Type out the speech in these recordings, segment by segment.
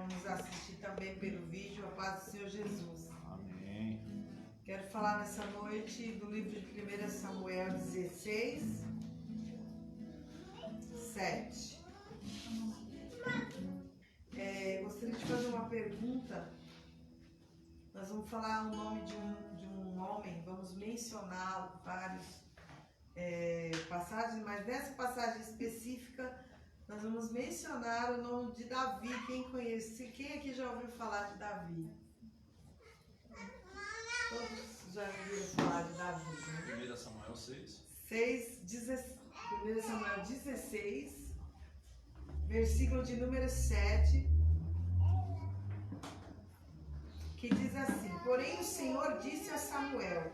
vão nos assistir também pelo vídeo. A paz do Senhor Jesus. Amém. Quero falar nessa noite do livro de 1 Samuel 16, 7. Gostaria de fazer uma pergunta. Nós vamos falar o nome de um homem, vamos mencioná-lo, vários passagens, mas nessa passagem específica nós vamos mencionar o nome de Davi. Quem conhece? Quem aqui já ouviu falar de Davi? Todos já ouviram falar de Davi, né? 1 Samuel 6. 1 Samuel 16, versículo de número 7, que diz assim: porém o Senhor disse a Samuel: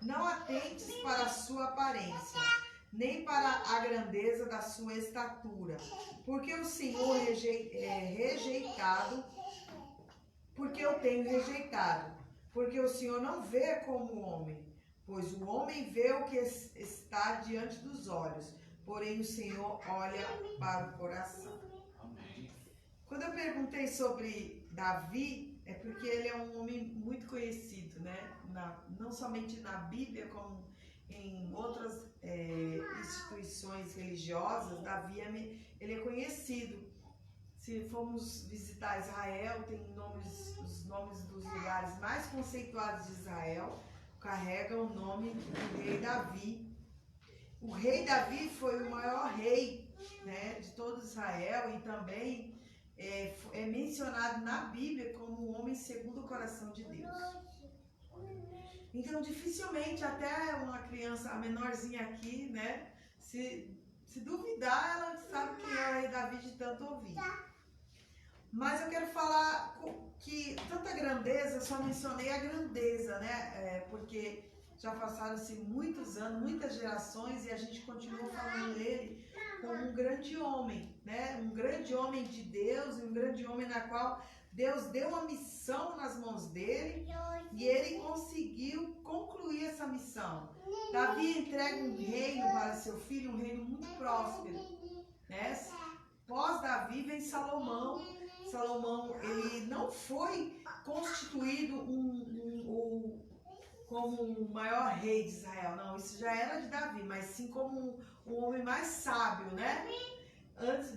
não atentes para a sua aparência, nem para a grandeza da sua estatura, porque o Senhor rejeitado, porque eu tenho rejeitado, porque o Senhor não vê como o homem, pois o homem vê o que está diante dos olhos, porém o Senhor olha para o coração. Amém. Quando eu perguntei sobre Davi, é porque ele é um homem muito conhecido, né? Não somente na Bíblia, como em outras instituições religiosas. Davi ele é conhecido. Se formos visitar Israel, tem os nomes dos lugares mais conceituados de Israel carregam o nome do rei Davi. O rei Davi foi o maior rei, né, de todo Israel, e também é mencionado na Bíblia como um homem segundo o coração de Deus. Então, dificilmente até uma criança, a menorzinha aqui, né, se duvidar, ela sabe quem é o rei Davi de tanto ouvir. Mas eu quero falar que tanta grandeza, só mencionei a grandeza, né, porque já passaram-se muitos anos, muitas gerações, e a gente continua falando dele como um grande homem, né? Um grande homem de Deus, um grande homem na qual Deus deu uma missão nas mãos dele e ele conseguiu concluir essa missão. Davi entrega um reino para seu filho, um reino muito próspero, né? Pós Davi vem Salomão. Salomão, ele não foi constituído como o maior rei de Israel, não, isso já era de Davi, mas sim como um homem mais sábio, né?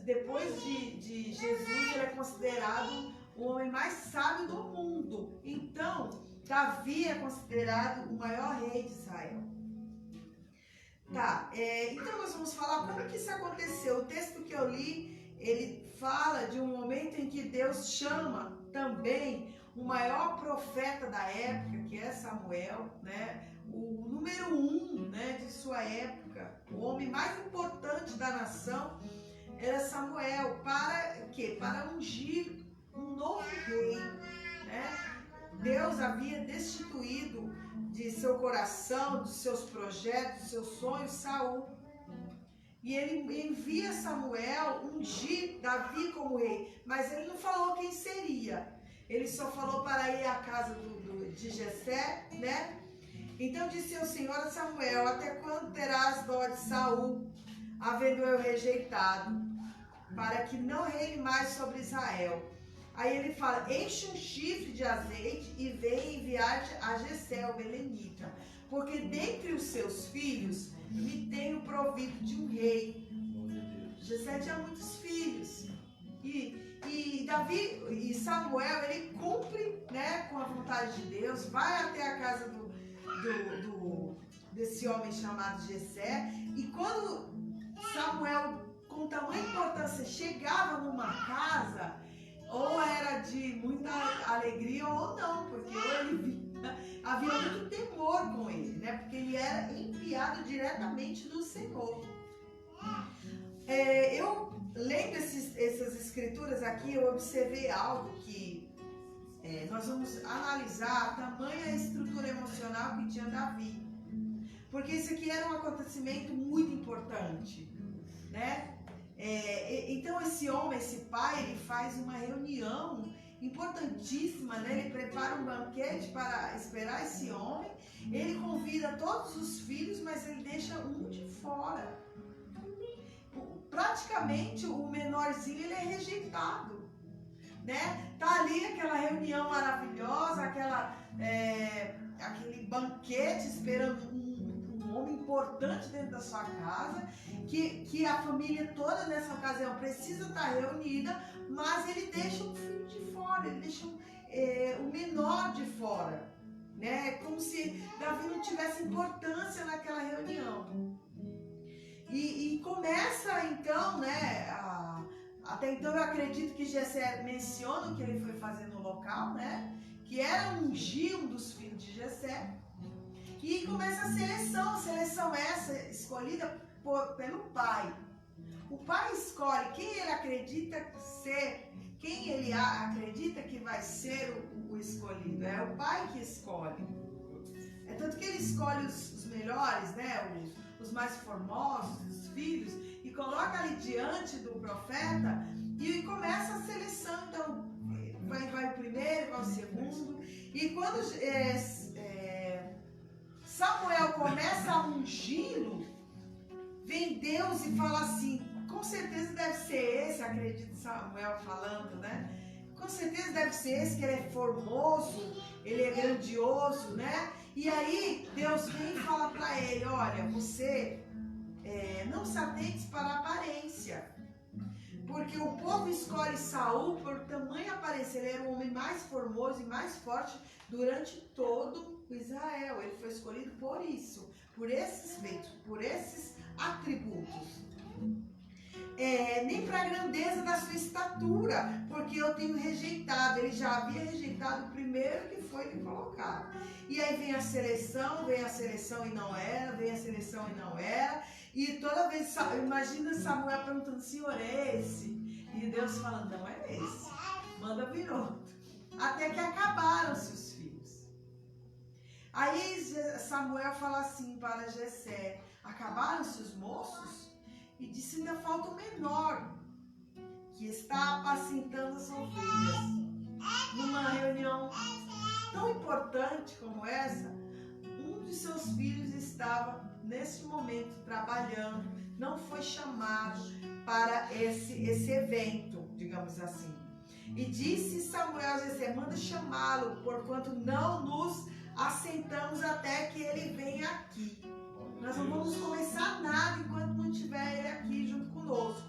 Depois de Jesus, ele é considerado o homem mais sábio do mundo. Então, Davi é considerado o maior rei de Israel. Tá, então nós vamos falar como que isso aconteceu. O texto que eu li, ele fala de um momento em que Deus chama também o maior profeta da época, que é Samuel, né? O número 1, né, de sua época, o homem mais importante da nação, era Samuel. Para quê? Para ungir um novo rei, né? Deus havia destituído de seu coração, dos seus projetos, dos seus sonhos, Saul. E ele envia Samuel ungir Davi como rei, mas ele não falou quem seria. Ele só falou para ir à casa de Jessé, né? Então disse o Senhor a Samuel: até quando terás dó de Saul, havendo eu rejeitado, para que não reine mais sobre Israel? Aí ele fala: enche um chifre de azeite e vem enviar-te a Jessé, o belenita, porque dentre os seus filhos me tenho provido de um rei. Jessé tinha muitos filhos. E Davi e Samuel, ele cumpre, né, com a vontade de Deus, vai até a casa desse homem chamado Jessé, e quando Samuel, com tamanha importância, chegava numa casa, ou era de muita alegria ou não, porque havia muito temor com ele, né, porque ele era enviado diretamente do Senhor. Eu lendo essas escrituras aqui, eu observei algo que nós vamos analisar a tamanha estrutura emocional que tinha Davi. Porque isso aqui era um acontecimento muito importante, né? Então esse homem, esse pai, ele faz uma reunião importantíssima, né? Ele prepara um banquete para esperar esse homem. Ele convida todos os filhos, mas ele deixa um de fora. Praticamente o menorzinho, ele é rejeitado. né? Tá ali aquela reunião maravilhosa, aquele banquete esperando um homem importante dentro da sua casa, que a família toda nessa ocasião precisa estar reunida, mas ele deixa um filho de fora, ele deixa o menor de fora, né? Como se Davi não tivesse importância naquela reunião. E começa então, né? Até então eu acredito que Jessé menciona o que ele foi fazer no local, né? Que era ungir um dos filhos de Jessé. E começa a seleção essa escolhida pelo pai. O pai escolhe quem ele acredita ser, quem ele acredita que vai ser o escolhido. É o pai que escolhe. É tanto que ele escolhe os melhores, né? Os mais formosos, os filhos, e coloca ali diante do profeta e começa a seleção. Então, vai o primeiro, vai o segundo. E quando Samuel começa a ungí-lo, vem Deus e fala assim, com certeza deve ser esse, acredito Samuel falando, né? Com certeza deve ser esse, que ele é formoso, ele é grandioso, né? E aí Deus vem e fala para ele, olha, você não se atente para a aparência, porque o povo escolhe Saul por tamanha aparência. Ele era o homem mais formoso e mais forte durante todo o Israel. Ele foi escolhido por isso, por esses feitos, por esses atributos. Nem para a grandeza da sua estatura, porque eu tenho rejeitado. Ele já havia rejeitado o primeiro que foi lhe colocado. E aí vem a seleção e não era, vem a seleção e não era. E toda vez, imagina Samuel perguntando, Senhor, é esse? E Deus falando, não é esse, manda vir outro. Até que acabaram-se os filhos. Aí Samuel fala assim para Jessé, acabaram-se os moços? E disse, ainda falta o menor, que está apacentando as ovelhas. Numa reunião tão importante como essa, um de seus filhos estava nesse momento trabalhando, não foi chamado para esse evento, digamos assim. E disse Samuel a Jessé, manda chamá-lo, porquanto não nos assentamos até que ele venha aqui. Nós não vamos começar nada enquanto não tiver ele aqui junto conosco.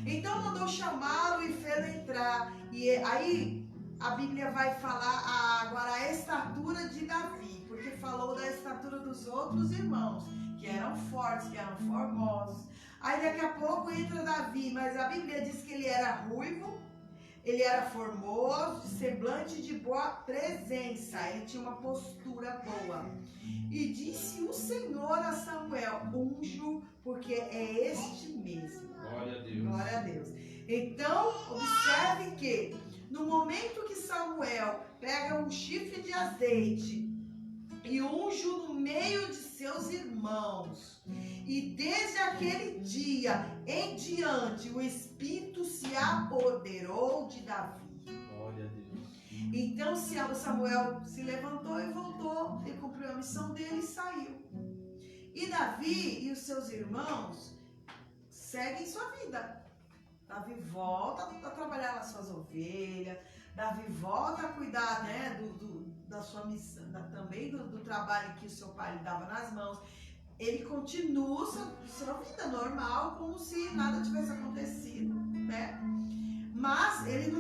Então mandou chamá-lo e fê-lo entrar. E aí a Bíblia vai falar agora a estatura de Davi, porque falou da estatura dos outros irmãos, que eram fortes, que eram formosos. Aí daqui a pouco entra Davi, mas a Bíblia diz que ele era ruivo, ele era formoso, semblante de boa presença, ele tinha uma postura boa. E disse o Senhor a Samuel, unjo, porque é este mesmo. Glória a Deus. Glória a Deus. Então, observe que no momento que Samuel pega um chifre de azeite e unjo no meio de seus irmãos, e desde aquele dia em diante o Espírito se apoderou de Davi. Glória a Deus. Então Samuel se levantou e voltou, ele cumpriu a missão dele e saiu. E Davi e os seus irmãos seguem sua vida. Davi volta a trabalhar nas suas ovelhas, Davi volta a cuidar, né, da sua missão, também do trabalho que o seu pai lhe dava nas mãos. Ele continua sua vida normal, como se nada tivesse acontecido, né? Mas ele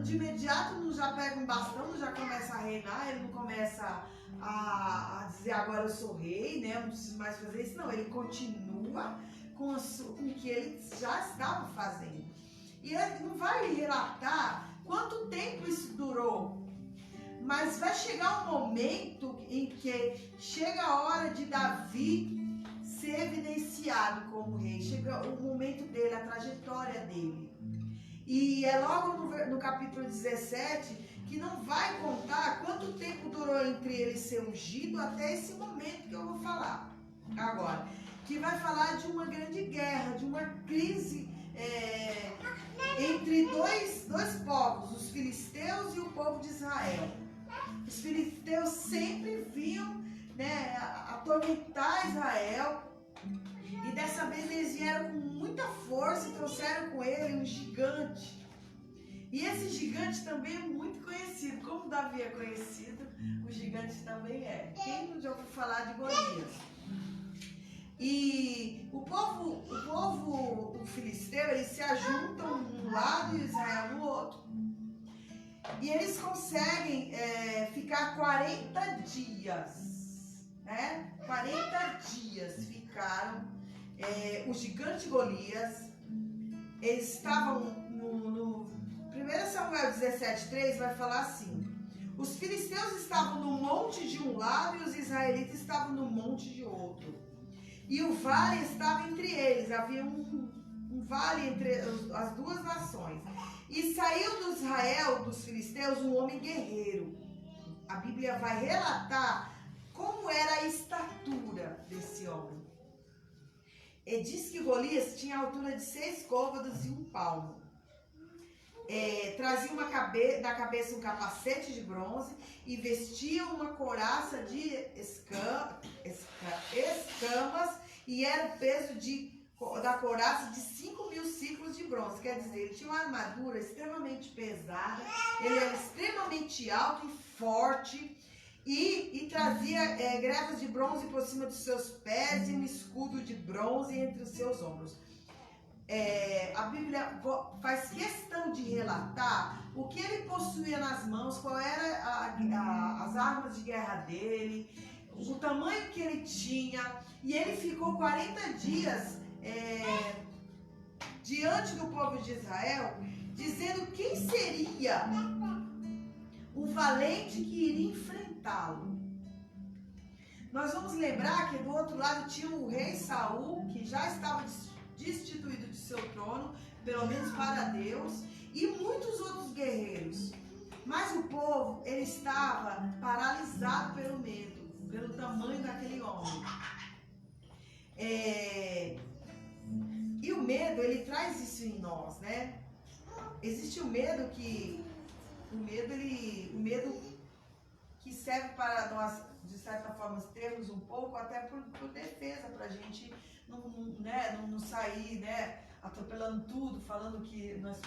de imediato não já pega um bastão, não já começa a reinar, ele não começa a dizer agora eu sou rei, né? Eu não preciso mais fazer isso. Não, ele continua com o que ele já estava fazendo. E ele não vai relatar quanto tempo isso durou. Mas vai chegar um momento em que chega a hora de Davi ser evidenciado como rei. Chega o momento dele, a trajetória dele. E é logo no capítulo 17 que não vai contar quanto tempo durou entre ele ser ungido até esse momento que eu vou falar agora. Que vai falar de uma grande guerra, de uma crise entre dois povos, os filisteus e o povo de Israel. Os filisteus sempre vinham, né, atormentar Israel, e dessa vez eles vieram com muita força e trouxeram com ele um gigante. E esse gigante também é muito conhecido. Como Davi é conhecido, o gigante também é. Quem não já ouviu falar de Golias? E o filisteu, eles se ajuntam um lado e Israel no outro. E eles conseguem ficar 40 dias, né? 40 dias ficaram. O gigante Golias, eles estavam no 1 Samuel 17:3 vai falar assim: os filisteus estavam no monte de um lado e os israelitas estavam no monte de outro. E o vale estava entre eles, havia um vale entre as duas nações. E saiu do Israel, dos filisteus, um homem guerreiro. A Bíblia vai relatar como era a estatura desse homem. E diz que Golias tinha a altura de 6 côvados e 1 palmo. Trazia na cabeça um capacete de bronze e vestia uma couraça de escamas, e era o peso da couraça de 5.000 ciclos de bronze. Quer dizer, ele tinha uma armadura extremamente pesada, ele era extremamente alto e forte, e trazia grevas de bronze por cima dos seus pés e um escudo de bronze entre os seus ombros. A Bíblia faz questão de relatar o que ele possuía nas mãos, qual era as armas de guerra dele, o tamanho que ele tinha, e ele ficou 40 dias diante do povo de Israel, dizendo quem seria o valente que iria enfrentá-lo. Nós vamos lembrar que do outro lado tinha o rei Saul, que já estava destituído de seu trono, pelo menos para Deus, e muitos outros guerreiros. Mas o povo, ele estava paralisado pelo medo, pelo tamanho daquele homem. E o medo, ele traz isso em nós, né? Existe o medo que serve para nós, de certa forma, termos um pouco, até por defesa, para a gente não sair, né, atropelando tudo, falando que nós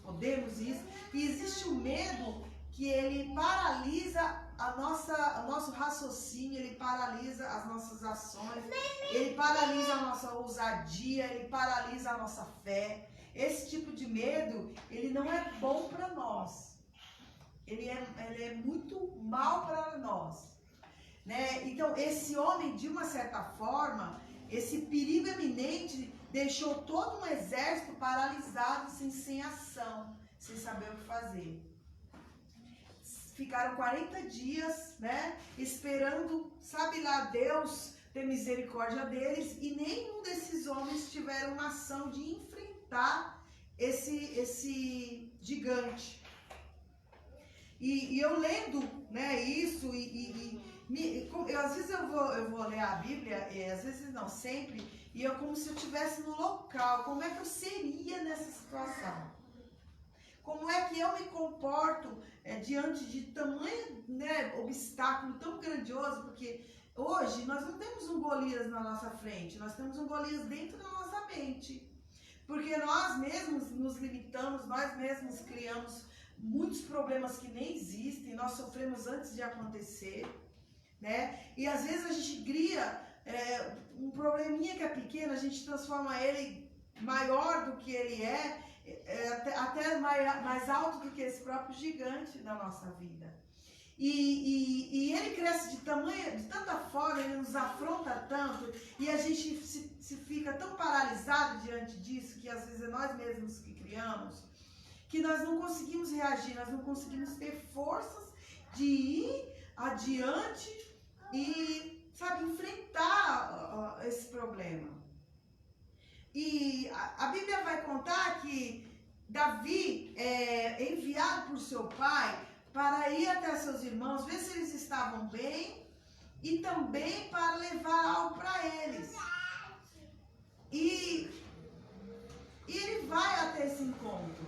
podemos isso. E existe o medo que ele paralisa o nosso raciocínio, ele paralisa as nossas ações, ele paralisa a nossa ousadia, ele paralisa a nossa fé. Esse tipo de medo, ele não é bom para nós. Ele é muito mal para nós, né? Então, esse homem, de uma certa forma, esse perigo eminente deixou todo um exército paralisado, sem ação, sem saber o que fazer. Ficaram 40 dias, né, esperando, sabe lá Deus ter misericórdia deles, e nenhum desses homens tiveram uma ação de enfrentar esse gigante. E eu lendo, né, isso, às vezes eu vou ler a Bíblia, às vezes não, sempre, e é como se eu estivesse no local. Como é que eu seria nessa situação? Como é que eu me comporto diante de tamanho, né, obstáculo tão grandioso? Porque hoje nós não temos um Golias na nossa frente, nós temos um Golias dentro da nossa mente. Porque nós mesmos nos limitamos, nós mesmos criamos muitos problemas que nem existem, nós sofremos antes de acontecer, né? E às vezes a gente cria um probleminha que é pequeno, a gente transforma ele maior do que ele até mais alto do que esse próprio gigante da nossa vida. E ele cresce de tanta forma, ele nos afronta tanto, e a gente se fica tão paralisado diante disso, que às vezes é nós mesmos que criamos, que nós não conseguimos reagir, nós não conseguimos ter forças de ir adiante e, sabe, enfrentar esse problema. E a Bíblia vai contar que Davi é enviado por seu pai para ir até seus irmãos, ver se eles estavam bem, e também para levar algo para eles. E ele vai até esse encontro,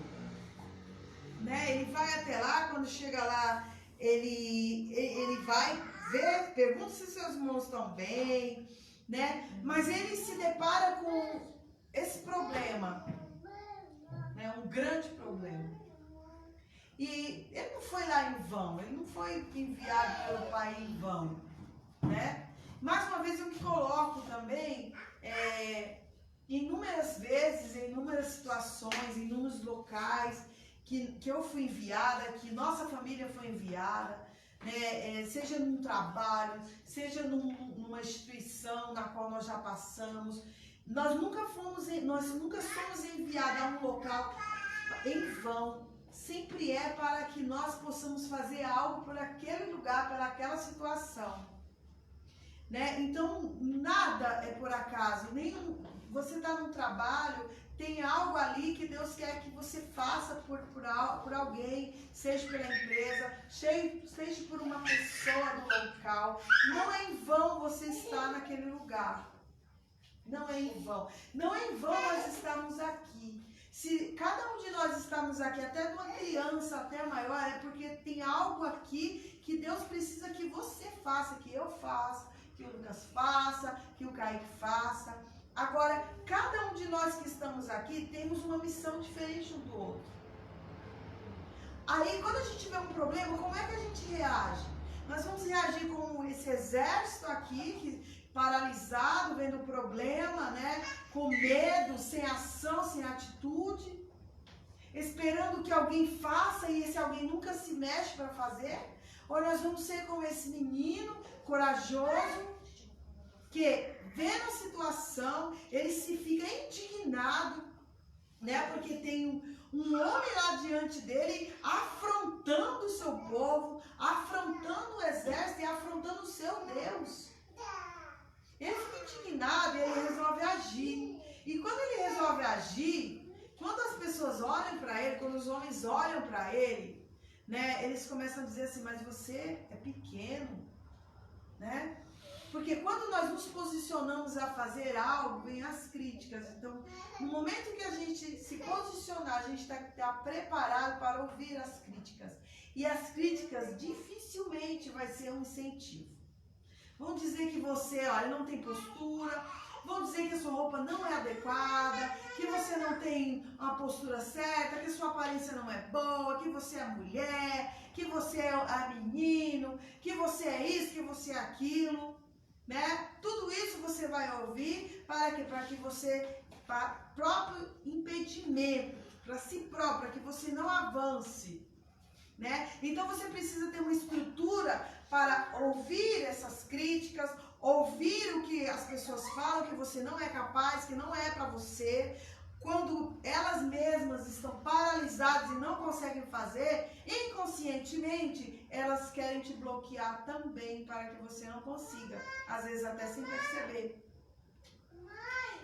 né? Ele vai até lá, quando chega lá, ele vai ver, pergunta se seus irmãos estão bem, né? Mas ele se depara com esse problema, né? Um grande problema. foi lá em vão, ele não foi enviado pelo Pai em vão, né? Mais uma vez eu me coloco também, inúmeras vezes, em inúmeras situações, em inúmeros locais que eu fui enviada, que nossa família foi enviada, né? Seja num trabalho, seja numa instituição na qual nós já passamos, nós nunca somos enviados a um local em vão. Sempre é para que nós possamos fazer algo por aquele lugar, por aquela situação, né? Então, nada é por acaso. Você está num trabalho, tem algo ali que Deus quer que você faça por alguém, seja pela empresa, seja por uma pessoa do local. Não é em vão você estar naquele lugar. Não é em vão. Não é em vão nós estamos aqui. Se cada um de nós estamos aqui, até de uma criança até maior, é porque tem algo aqui que Deus precisa que você faça, que eu faça, que o Lucas faça, que o Kaique faça. Agora, cada um de nós que estamos aqui temos uma missão diferente um do outro. Aí, quando a gente vê um problema, como é que a gente reage? Nós vamos reagir como esse exército aqui, paralisado, vendo o problema, né? Com medo, sem ação, sem atitude, esperando que alguém faça e esse alguém nunca se mexe para fazer? Ou nós vamos ser como esse menino corajoso que, vendo a situação, ele se fica indignado, né? Porque tem um homem lá diante dele afrontando o seu povo, afrontando o exército e afrontando o seu Deus. Ele fica indignado e ele resolve agir. E quando ele resolve agir, quando as pessoas olham para ele, quando os homens olham para ele, né, eles começam a dizer assim, mas você é pequeno, né? Porque quando nós nos posicionamos a fazer algo, vem as críticas. Então, no momento que a gente se posicionar, a gente está preparado para ouvir as críticas. E as críticas dificilmente vai ser um incentivo. Vão dizer que você, olha, não tem postura, vão dizer que a sua roupa não é adequada, que você não tem uma postura certa, que a sua aparência não é boa, que você é mulher, que você é menino, que você é isso, que você é aquilo, né? Tudo isso você vai ouvir para que você, para próprio impedimento, para si próprio, para que você não avance, né? Então você precisa ter uma estrutura para ouvir essas críticas, ouvir o que as pessoas falam, que você não é capaz, que não é para você. Quando elas mesmas estão paralisadas e não conseguem fazer, inconscientemente, elas querem te bloquear também para que você não consiga, às vezes até sem perceber.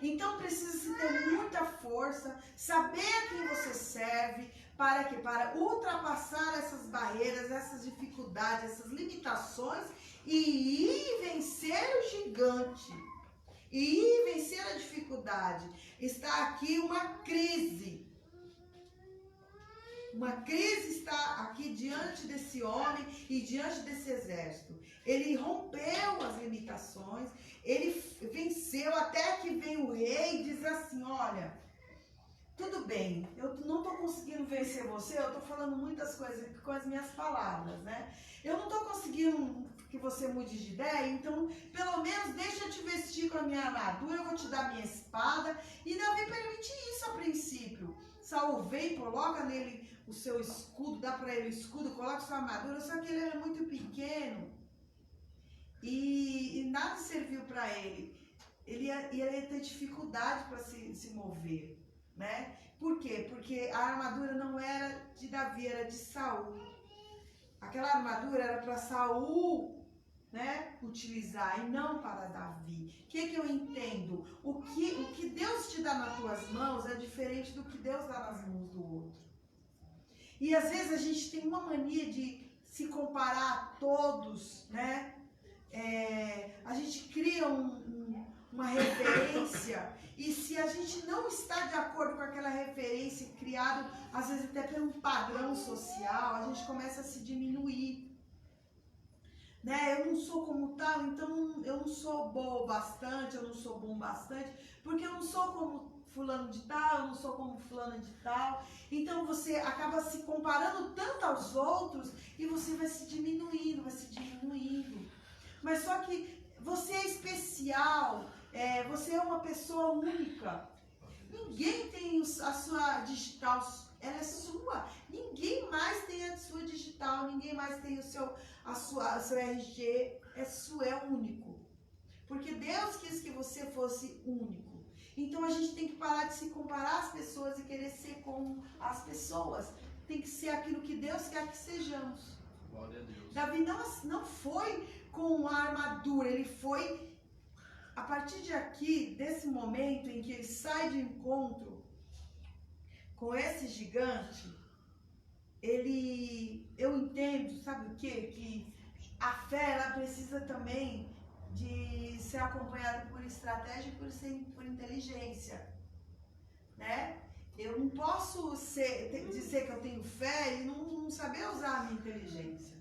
Então precisa se ter muita força, saber a quem você serve, para quê? Para ultrapassar essas barreiras, essas dificuldades, essas limitações e ir vencer o gigante. E ir vencer a dificuldade. Está aqui uma crise. Uma crise está aqui diante desse homem e diante desse exército. Ele rompeu as limitações, ele venceu, até que vem o rei e diz assim, olha, tudo bem, eu não estou conseguindo vencer você, eu estou falando muitas coisas com as minhas palavras, né? Eu não estou conseguindo que você mude de ideia, então pelo menos deixa eu te vestir com a minha armadura, eu vou te dar minha espada. E Davi permite isso a princípio. Saul vem, coloca nele o seu escudo, dá para ele o escudo, coloca sua armadura, só que ele era muito pequeno e nada serviu para ele. Ele ia ter dificuldade para se mover, né? Por quê? Porque a armadura não era de Davi, era de Saul. Aquela armadura era para Saul, né, utilizar e não para Davi. O que eu entendo? O que Deus te dá nas tuas mãos é diferente do que Deus dá nas mãos do outro. E às vezes a gente tem uma mania de se comparar a todos, né? A gente cria uma referência e se a gente não está de acordo com aquela referência criada, às vezes até por um padrão social, a gente começa a se diminuir. Né? Eu não sou como tal, então eu não sou boa bastante, eu não sou bom bastante, porque eu não sou como fulano de tal, eu não sou como fulano de tal. Então você acaba se comparando tanto aos outros e você vai se diminuindo, vai se diminuindo. Mas só que você é especial, você é uma pessoa única. Ninguém tem a sua digital, ela é sua. Ninguém mais tem a sua digital, ninguém mais tem o seu RG, é único. Porque Deus quis que você fosse único. Então a gente tem que parar de se comparar às pessoas e querer ser como as pessoas. Tem que ser aquilo que Deus quer que sejamos. Glória a Deus. Davi não foi com a armadura, ele foi, a partir de aqui, desse momento em que ele sai de encontro com esse gigante, eu entendo, sabe o quê? Que a fé, ela precisa também de ser acompanhada por estratégia e por inteligência, né? Eu não posso dizer que eu tenho fé e não saber usar a minha inteligência.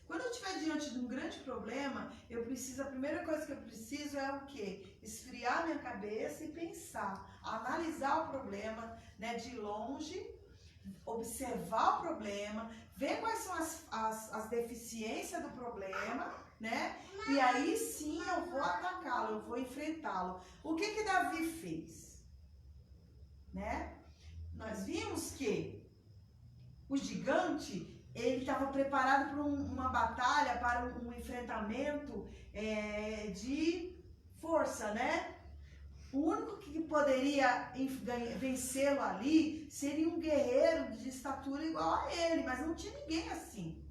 Quando eu estiver diante de um grande problema, a primeira coisa que eu preciso é o quê? Esfriar minha cabeça e pensar, analisar o problema, né, de longe, observar o problema, ver quais são as deficiências do problema, né? E aí sim eu vou atacá-lo, eu vou enfrentá-lo. O que Davi fez? Né? Nós vimos que o gigante, ele estava preparado para uma batalha, para um enfrentamento de força, né? O único que poderia vencê-lo ali seria um guerreiro de estatura igual a ele, mas não tinha ninguém assim.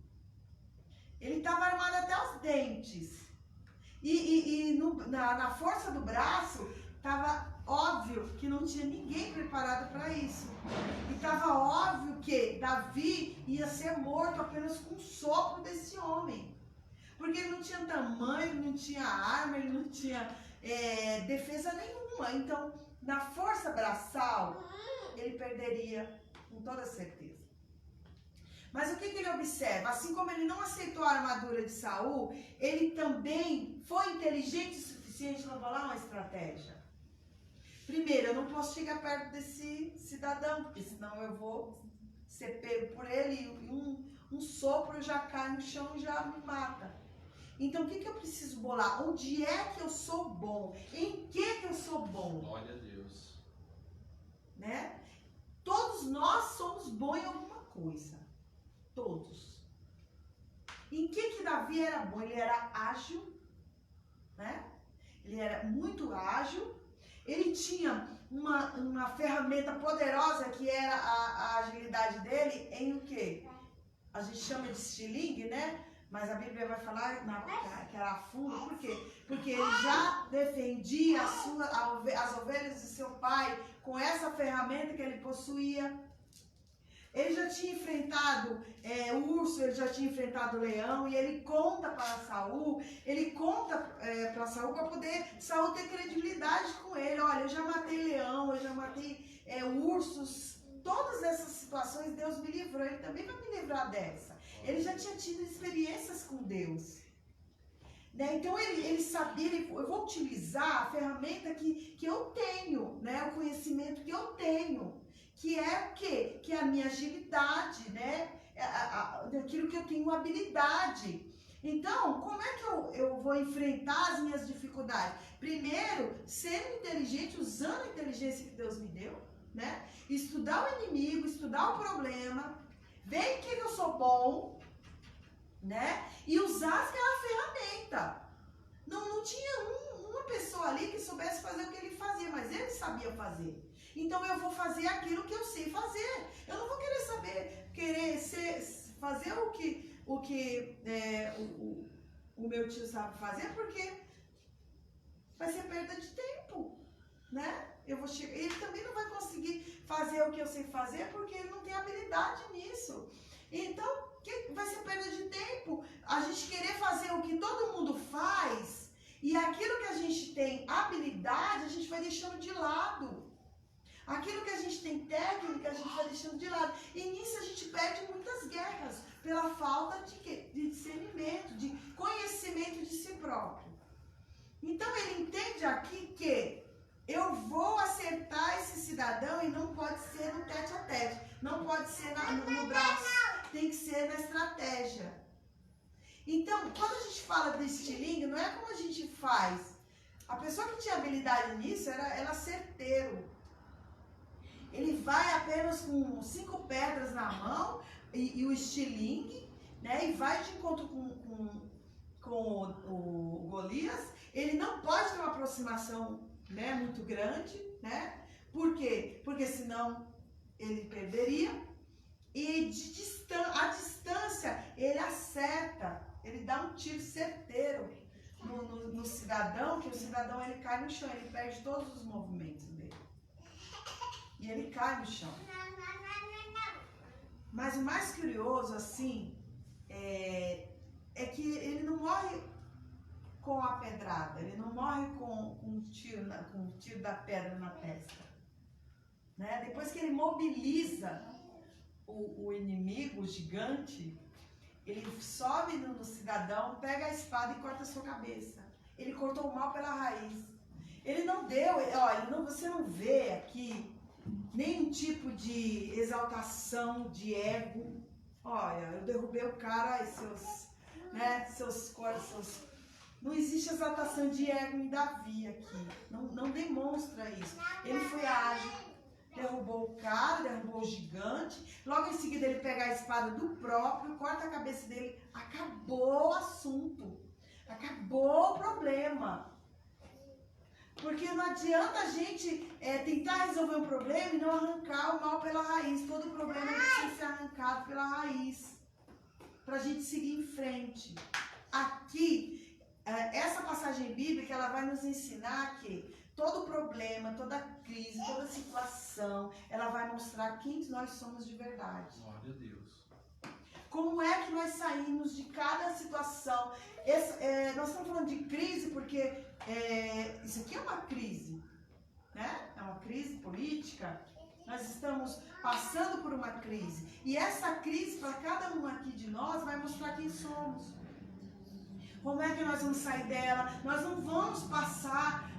Ele estava armado até os dentes. Na força do braço, estava óbvio que não tinha ninguém preparado para isso. E estava óbvio que Davi ia ser morto apenas com um sopro desse homem. Porque ele não tinha tamanho, ele não tinha arma, ele não tinha defesa nenhuma. Então, na força braçal, ele perderia com toda certeza. Mas o que ele observa? Assim como ele não aceitou a armadura de Saul, ele também foi inteligente o suficiente para bolar uma estratégia. Primeiro, eu não posso chegar perto desse cidadão, porque senão eu vou ser pego por ele e um sopro já cai no chão e já me mata. Então, o que eu preciso bolar? Onde é que eu sou bom? Em que eu sou bom? Glória a Deus. Né? Todos nós somos bons em alguma coisa. Todos. Em que Davi era bom? Ele era ágil, né? Ele era muito ágil. Ele tinha uma ferramenta poderosa que era a agilidade dele em o quê? A gente chama de estilingue, né? Mas a Bíblia vai falar que era a fundo. Por quê? Porque ele já defendia as ovelhas de seu pai com essa ferramenta que ele possuía. Ele já tinha enfrentado o urso, ele já tinha enfrentado o leão, e ele conta para Saul, para Saul para poder Saul ter credibilidade com ele. Olha, eu já matei leão, eu já matei ursos, todas essas situações Deus me livrou, ele também vai me livrar dessa. Ele já tinha tido experiências com Deus. Né? Então ele sabia, eu vou utilizar a ferramenta que eu tenho, né? O conhecimento que eu tenho. Que é o quê? Que é a minha agilidade, né? Daquilo que eu tenho habilidade. Então, como é que eu vou enfrentar as minhas dificuldades? Primeiro, sendo inteligente, usando a inteligência que Deus me deu, né? Estudar o inimigo, estudar o problema, ver em que eu sou bom, né? E usar aquela ferramenta. Não tinha uma pessoa ali que soubesse fazer o que ele fazia, mas ele sabia fazer. Então eu vou fazer aquilo que eu sei fazer. Eu não vou fazer o que o meu tio sabe fazer, porque vai ser perda de tempo, né? Ele também não vai conseguir fazer o que eu sei fazer, porque ele não tem habilidade nisso. Então, vai ser perda de tempo. A gente querer fazer o que todo mundo faz, e aquilo que a gente tem habilidade, a gente vai deixando de lado. Aquilo que a gente tem técnica, a gente vai deixando de lado. E nisso a gente perde muitas guerras, pela falta de discernimento, de conhecimento de si próprio. Então ele entende aqui que eu vou acertar esse cidadão e não pode ser no tete a tete, não pode ser no braço. na estratégia. Então, quando a gente fala do estilingue, não é como a gente faz. A pessoa que tinha habilidade nisso era certeiro. Ele vai apenas com 5 pedras na mão e o estilingue, né? E vai de encontro com o Golias. Ele não pode ter uma aproximação, né, muito grande, né? Por quê? Porque senão ele perderia. E a distância ele acerta, ele dá um tiro certeiro no cidadão, que o cidadão ele cai no chão, ele perde todos os movimentos dele. E ele cai no chão. Mas o mais curioso, assim, é que ele não morre com a pedrada, ele não morre com um tiro da pedra na testa. Né? Depois que ele mobiliza o inimigo, o gigante, ele sobe no cidadão, pega a espada e corta a sua cabeça. Ele cortou o mal pela raiz. Ele não deu, olha, você não vê aqui nenhum tipo de exaltação, de ego. Olha, eu derrubei o cara e seus. Não existe exaltação de ego em Davi aqui. Não demonstra isso. Ele foi ágil, derrubou o cara, derrubou o gigante. Logo em seguida ele pega a espada do próprio, corta a cabeça dele. Acabou o assunto. Acabou o problema. Porque não adianta a gente tentar resolver um problema e não arrancar o mal pela raiz. Todo problema precisa ser arrancado pela raiz. Para a gente seguir em frente. Aqui, essa passagem bíblica, ela vai nos ensinar que todo problema, toda crise, toda situação, ela vai mostrar quem nós somos de verdade. Glória a Deus. Como é que nós saímos de cada situação? Nós estamos falando de crise porque isso aqui é uma crise, né? É uma crise política. Nós estamos passando por uma crise. E essa crise, para cada um aqui de nós, vai mostrar quem somos. Como é que nós vamos sair dela? Nós não vamos passar,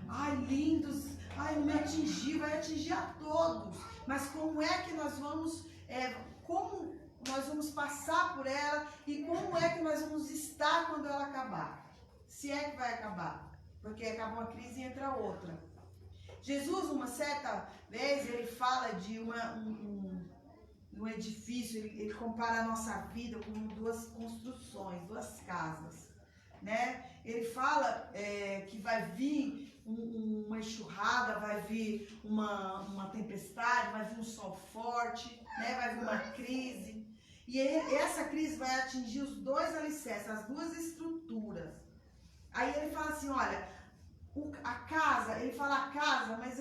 lindos, não me atingir, vai atingir a todos. Mas como é que nós vamos, como nós vamos passar por ela e como é que nós vamos estar quando ela acabar? Se é que vai acabar. Porque acaba uma crise e entra outra. Jesus, uma certa vez, ele fala de um edifício, ele compara a nossa vida com 2 construções, 2 casas. Né? Ele fala que vai vir uma enxurrada, vai vir uma tempestade, vai vir um sol forte, né? Vai vir uma crise. E essa crise vai atingir os 2 alicerces, as 2 estruturas. Aí ele fala assim, olha, a casa, ele fala a casa, mas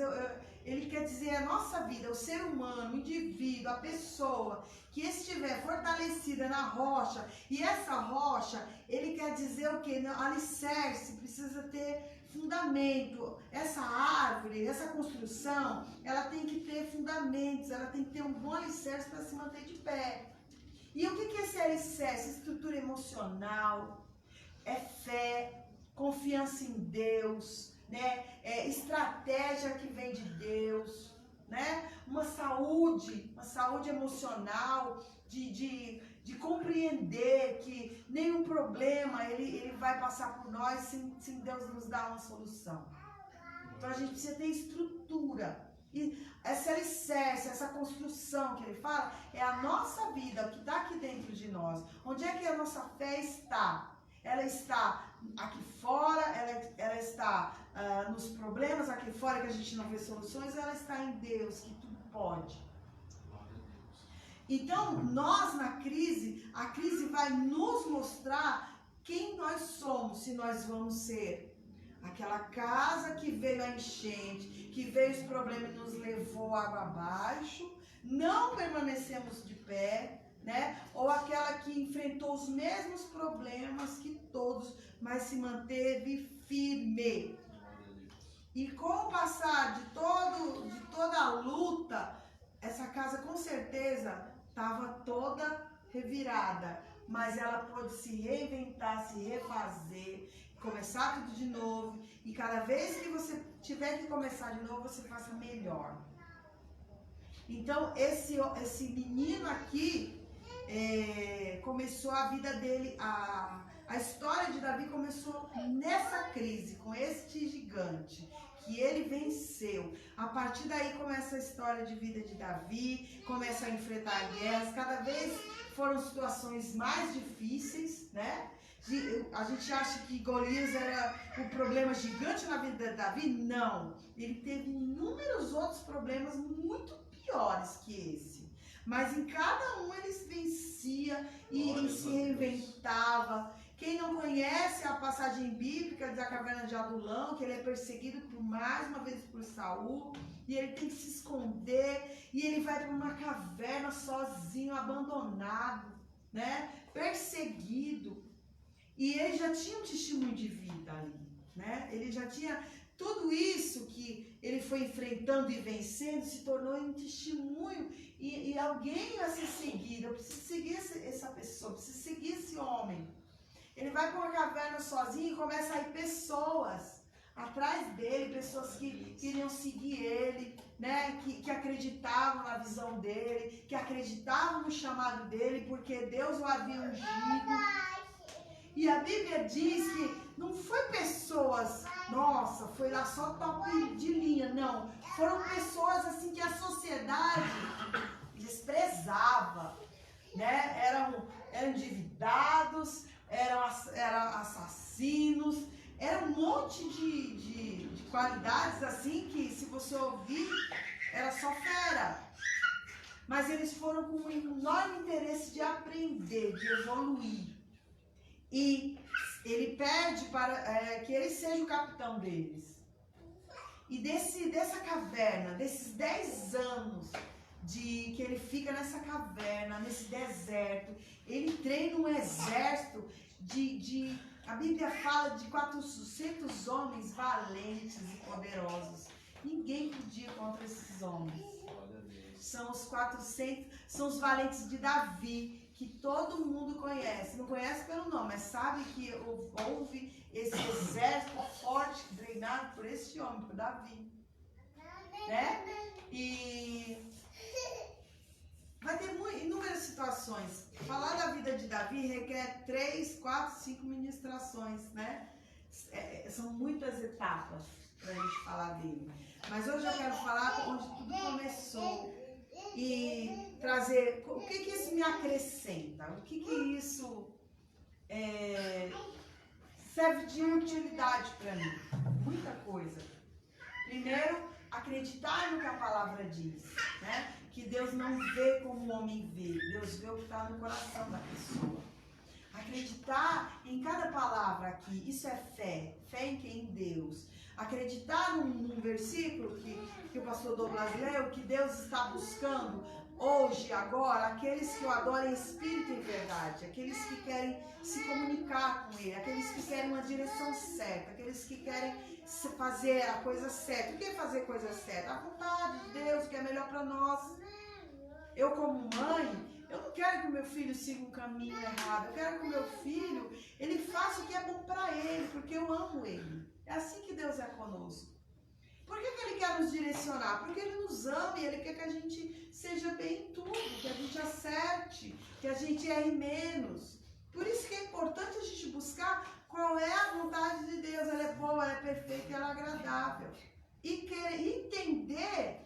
ele quer dizer a nossa vida, o ser humano, o indivíduo, a pessoa que estiver fortalecida na rocha, e essa rocha, ele quer dizer o quê? Alicerce, precisa ter fundamento. Essa árvore, essa construção, ela tem que ter fundamentos, ela tem que ter um bom alicerce para se manter de pé. E o que é esse alicerce? Estrutura emocional, é fé, confiança em Deus, né? Estratégia que vem de Deus, né? Uma saúde emocional, de compreender que nenhum problema ele vai passar por nós sem Deus nos dar uma solução. Então a gente precisa ter estrutura. E essa alicerce, essa construção que ele fala, é a nossa vida, o que está aqui dentro de nós. Onde é que a nossa fé está? Ela está aqui fora, ela está nos problemas aqui fora que a gente não vê soluções, ela está em Deus, que tudo pode. Então, nós na crise, a crise vai nos mostrar quem nós somos, se nós vamos ser aquela casa que veio a enchente, que veio os problemas e nos levou água abaixo, não permanecemos de pé, né? Ou aquela que enfrentou os mesmos problemas que todos, mas se manteve firme. E com o passar de toda a luta, essa casa com certeza estava toda revirada, mas ela pôde se reinventar, se refazer, começar tudo de novo. E cada vez que você tiver que começar de novo, você faça melhor. Então, esse menino aqui, como começou a vida dele, a história de Davi começou nessa crise, com este gigante, que ele venceu. A partir daí começa a história de vida de Davi, começa a enfrentar guerras, cada vez foram situações mais difíceis, né? A gente acha que Golias era um problema gigante na vida de Davi? Não. Ele teve inúmeros outros problemas muito piores que esse. Mas em cada um ele vencia e se reinventava. Quem não conhece a passagem bíblica da caverna de Adulão, que ele é perseguido mais uma vez por Saul, e ele tem que se esconder, e ele vai para uma caverna sozinho, abandonado, né? Perseguido. E ele já tinha um testemunho de vida ali, né? Ele já tinha tudo isso que ele foi enfrentando e vencendo, se tornou um testemunho. E alguém vai ser seguido. Eu preciso seguir essa pessoa, preciso seguir esse homem. Ele vai para uma caverna sozinho e começa a ir pessoas atrás dele, pessoas que queriam seguir ele, né? Que acreditavam na visão dele, que acreditavam no chamado dele, porque Deus o havia ungido. E a Bíblia diz que não foi pessoas, nossa, foi lá só top de linha, não. Foram pessoas assim que a sociedade desprezava, né? Eram endividados, eram assassinos, era um monte de qualidades assim que, se você ouvir, era só fera. Mas eles foram com um enorme interesse de aprender, de evoluir. E ele pede para que ele seja o capitão deles. E dessa caverna, desses 10 anos que ele fica nessa caverna, nesse deserto, ele treina um exército a Bíblia fala de 400 homens valentes e poderosos. Ninguém podia contra esses homens. São os 400, são os valentes de Davi, que todo mundo conhece. Não conhece pelo nome, mas sabe que houve esse exército forte, treinado por esse homem, por Davi. Né? E vai ter inúmeras situações. Falar da vida de Davi requer 3, 4, 5 ministrações, né? São muitas etapas para a gente falar dele. Mas hoje eu quero falar onde tudo começou e trazer o que isso me acrescenta, o que isso serve de utilidade para mim. Muita coisa. Primeiro, acreditar no que a palavra diz, né? Que Deus não vê como o homem vê, Deus vê o que está no coração da pessoa. Acreditar em cada palavra aqui, isso é fé, fé em quem? Em Deus. Acreditar num versículo que o pastor Douglas leu, que Deus está buscando hoje, agora, aqueles que o adoram em espírito e verdade, aqueles que querem se comunicar com Ele, aqueles que querem uma direção certa, aqueles que querem fazer a coisa certa. O que é fazer a coisa certa? A vontade de Deus, que é melhor para nós. Eu, como mãe, eu não quero que o meu filho siga um caminho errado. Eu quero que o meu filho, ele faça o que é bom para ele, porque eu amo ele. É assim que Deus é conosco. Por que ele quer nos direcionar? Porque ele nos ama e ele quer que a gente seja bem em tudo, que a gente acerte, que a gente erre menos. Por isso que é importante a gente buscar qual é a vontade de Deus. Ela é boa, ela é perfeita, ela é agradável. E querer entender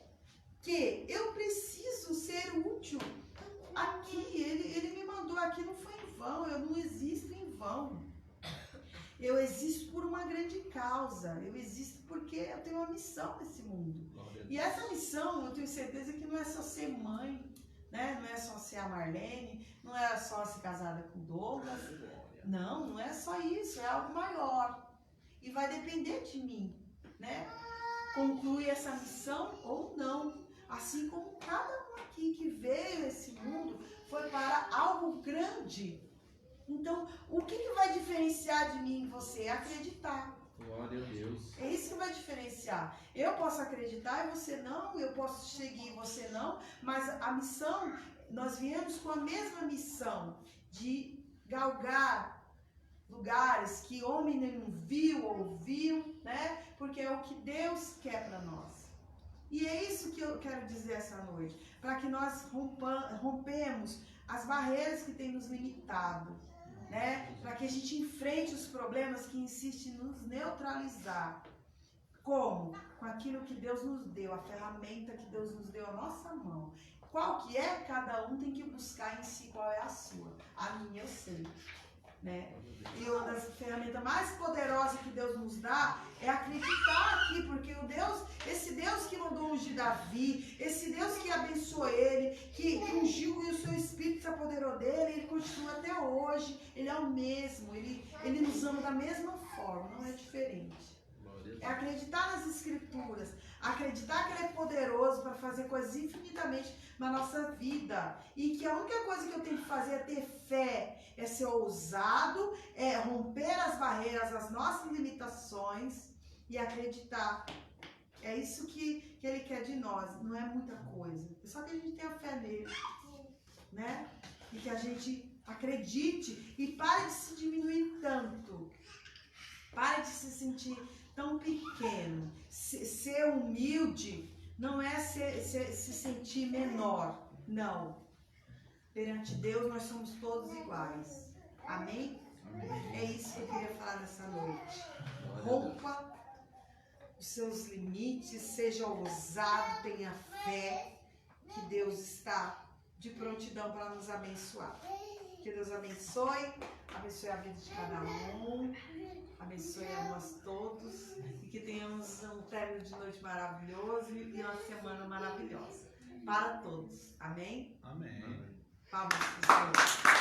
que eu preciso ser útil aqui. Ele me mandou aqui, não foi em vão, eu não existo em vão. Eu existo por uma grande causa, eu existo porque eu tenho uma missão nesse mundo. E essa missão, eu tenho certeza que não é só ser mãe, né? Não é só ser a Marlene, não é só ser casada com o Douglas. Não é só isso, é algo maior. E vai depender de mim, né? Concluir essa missão ou não. Assim como cada um aqui que veio nesse mundo foi para algo grande. Então, o que vai diferenciar de mim e você? É acreditar. Glória a Deus. É isso que vai diferenciar. Eu posso acreditar e você não, eu posso seguir e você não, mas a missão, nós viemos com a mesma missão de galgar lugares que homem não viu, ouviu, né? Porque é o que Deus quer para nós. E é isso que eu quero dizer essa noite, para que nós rompemos as barreiras que têm nos limitado, né? Para que a gente enfrente os problemas que insistem em nos neutralizar. Como? Com aquilo que Deus nos deu, a ferramenta que Deus nos deu à nossa mão. Qual que é? Cada um tem que buscar em si qual é a sua. A minha eu sei, né? E uma das ferramentas mais poderosas que Deus nos dá é acreditar aqui, porque esse Deus que mandou ungir Davi, esse Deus que abençoou ele, que ungiu e o seu Espírito se apoderou dele, ele continua até hoje, ele é o mesmo, ele nos ama da mesma forma, não é diferente. É acreditar nas Escrituras, acreditar que Ele é poderoso para fazer coisas infinitamente na nossa vida. E que a única coisa que eu tenho que fazer é ter fé, é ser ousado, é romper as barreiras, as nossas limitações e acreditar. É isso que Ele quer de nós, não é muita coisa. É só que a gente tenha fé nele, né? E que a gente acredite e pare de se diminuir tanto. Pare de se sentir tão pequeno. Ser humilde não é se sentir menor. Não. Perante Deus nós somos todos iguais. Amém? Amém. É isso que eu queria falar nessa noite. Rompa os seus limites, seja ousado, tenha fé que Deus está de prontidão para nos abençoar. Que Deus abençoe a vida de cada um. Abençoe a nós todos e que tenhamos um término de noite maravilhoso e uma semana maravilhosa para todos. Amém? Amém. Palmas para o Senhor.